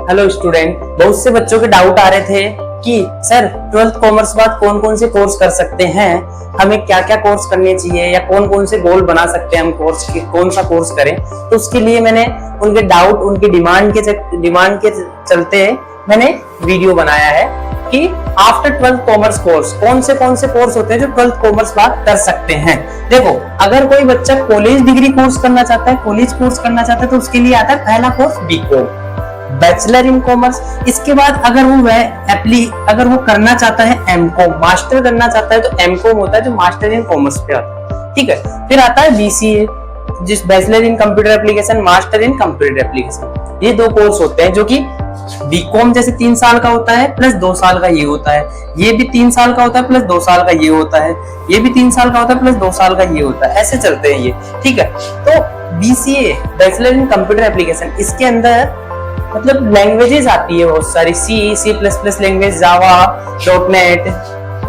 Hello student, बहुत से बच्चों के डाउट आ रहे थे कि सर 12th कॉमर्स बाद कौन कौन से कोर्स कर सकते हैं, हमें क्या क्या कोर्स करने चाहिए या कौन कौन से गोल बना सकते हैं हम कोर्स के, कौन सा कोर्स करें। तो उसके लिए मैंने उनके डाउट, उनकी डिमांड के चलते मैंने वीडियो बनाया है कि आफ्टर 12th कॉमर्स कोर्स कौन से कोर्स होते हैं जो 12th कॉमर्स बाद कर सकते हैं। देखो, अगर कोई बच्चा कॉलेज डिग्री कोर्स करना चाहता है, कॉलेज कोर्स करना चाहता है, तो उसके लिए आता है पहला course BCom, bachelor in commerce. इसके बाद अगर वो करना चाहता है एमकॉम, मास्टर करना चाहता है, तो एमकॉम होता है जो मास्टर इन कॉमर्स पे आता है। ठीक है, फिर आता है बीसीए, जिस bachelor in computer application, master in computer application. ये दो कोर्स होते हैं जो कि बीकॉम जैसे 3 साल का होता है प्लस 2 साल का ये होता है, ये भी 3 साल का होता है प्लस 2 साल का ये होता है, ये भी 3 साल का होता है प्लस 2 साल का ये होता है, ऐसे चलते हैं ये। ठीक है, तो BCA bachelor in computer application, इसके अंदर मतलब लैंग्वेजेस आती है बहुत सारी, सी प्लस प्लस लैंग्वेज, जावा, डॉटनेट,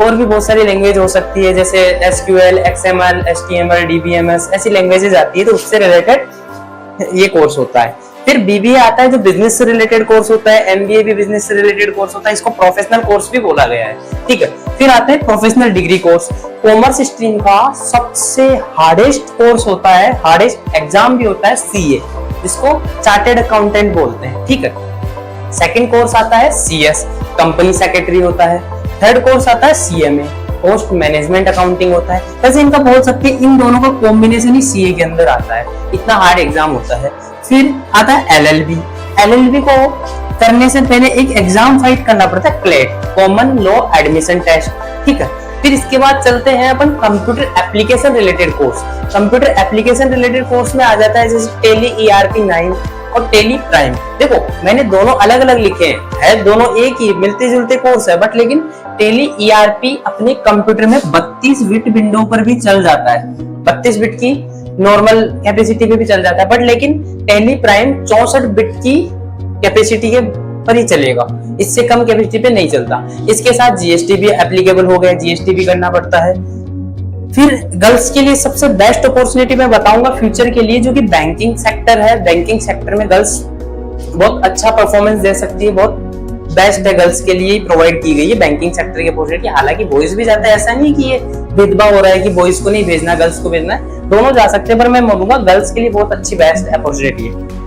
और भी बहुत सारी लैंग्वेज हो सकती है जैसे एसक्यूएल, एक्सएमएल, एचटीएमएल, डीबीएमएस, ऐसी लैंग्वेजेस आती है, तो उससे रिलेटेड ये कोर्स होता है। फिर बीबीए आता है जो बिजनेस से रिलेटेड कोर्स होता है, एमबीए भी बिजनेस से रिलेटेड कोर्स होता है, इसको प्रोफेशनल कोर्स भी बोला गया है। ठीक है, फिर आते हैं professional degree course. Commerce stream का सबसे हार्डेस्ट कोर्स होता है, हार्डेस्ट एग्जाम भी होता है सीए, जिसको चार्टेड अकाउंटेंट बोलते हैं। ठीक है, सेकंड कोर्स आता है सीएस, कंपनी सेक्रेटरी होता है। थर्ड कोर्स आता है सीएमए, पोस्ट मैनेजमेंट अकाउंटिंग होता है। वैसे इनका बोल सकते हैं इन दोनों का कॉम्बिनेशन ही सीए के अंदर आता है, इतना हार्ड एग्जाम होता है। फिर आता है एलएलबी। एलएलबी को करने से पहले एक एग्जाम फाइट करना पड़ता है, CLAT, common law admission test. ठीक है, फिर इसके बाद चलते हैं अपन computer application related course. Computer application related course में आ जाता है जैसे टेली ERP 9 और टेली प्राइम। देखो, मैंने दोनों अलग अलग लिखे हैं, दोनों एक ही मिलते जुलते कोर्स है, बट लेकिन टेली ERP अपने कंप्यूटर में 32 बिट विंडो पर भी चल जाता है, 32 बिट की नॉर्मल कैपेसिटी पे भी चल जाता है, बट लेकिन टेली प्राइम 64 बिट की कैपेसिटी के पर ही चलेगा, इससे कम कैपेसिटी पे नहीं चलता। इसके साथ जीएसटी भी एप्लीकेबल हो गया, जीएसटी भी करना पड़ता है। फिर गर्ल्स के लिए सबसे बेस्ट अपॉर्चुनिटी मैं बताऊंगा फ्यूचर के लिए, जो कि बैंकिंग सेक्टर है। बैंकिंग सेक्टर में गर्ल्स बहुत अच्छा परफॉर्मेंस दे सकती है, बहुत बेस्ट है, गर्ल्स के लिए प्रोवाइड की गई है बैंकिंग सेक्टर की अपॉर्चुनिटी। हालांकि बॉयज भी जाता है, ऐसा नहीं कि ये भेदभाव हो रहा है कि बॉयज को नहीं भेजना, गर्ल्स को भेजना है, दोनों जा सकते हैं, पर मैं बोलूंगा गर्ल्स के लिए बहुत अच्छी बेस्ट अपॉर्चुनिटी है।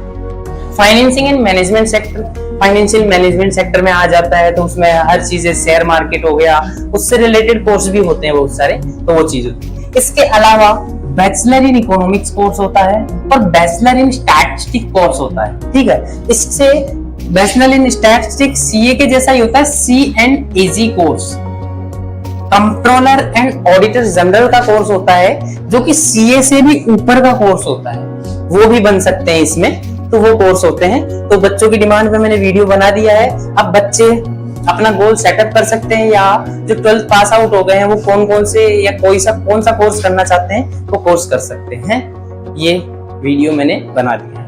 Financing and management sector, financial management sector में आ जाता है, तो उसमें हर चीजें, शेयर मार्केट हो गया, उससे रिलेटेड कोर्स भी होते हैं बहुत सारे, तो वो चीज होती है। इसके अलावा बैचलर इन इकोनॉमिक्स कोर्स होता है और बैचलर इन स्टैटिस्टिक्स कोर्स होता है। ठीक है, इससे बैचलर इन स्टैटिस्टिक्स सीए के जैसा ही होता है, C&AG course. Controller and auditor general का कोर्स होता है जो कि सीए से भी ऊपर का कोर्स होता है, वो भी बन सकते हैं इसमें, तो वो कोर्स होते हैं। तो बच्चों की डिमांड पे मैंने वीडियो बना दिया है। अब बच्चे अपना गोल सेटअप कर सकते हैं, या जो 12th पास आउट हो गए हैं वो कौन से या कौन सा कोर्स करना चाहते हैं वो कोर्स कर सकते हैं। ये वीडियो मैंने बना दिया है।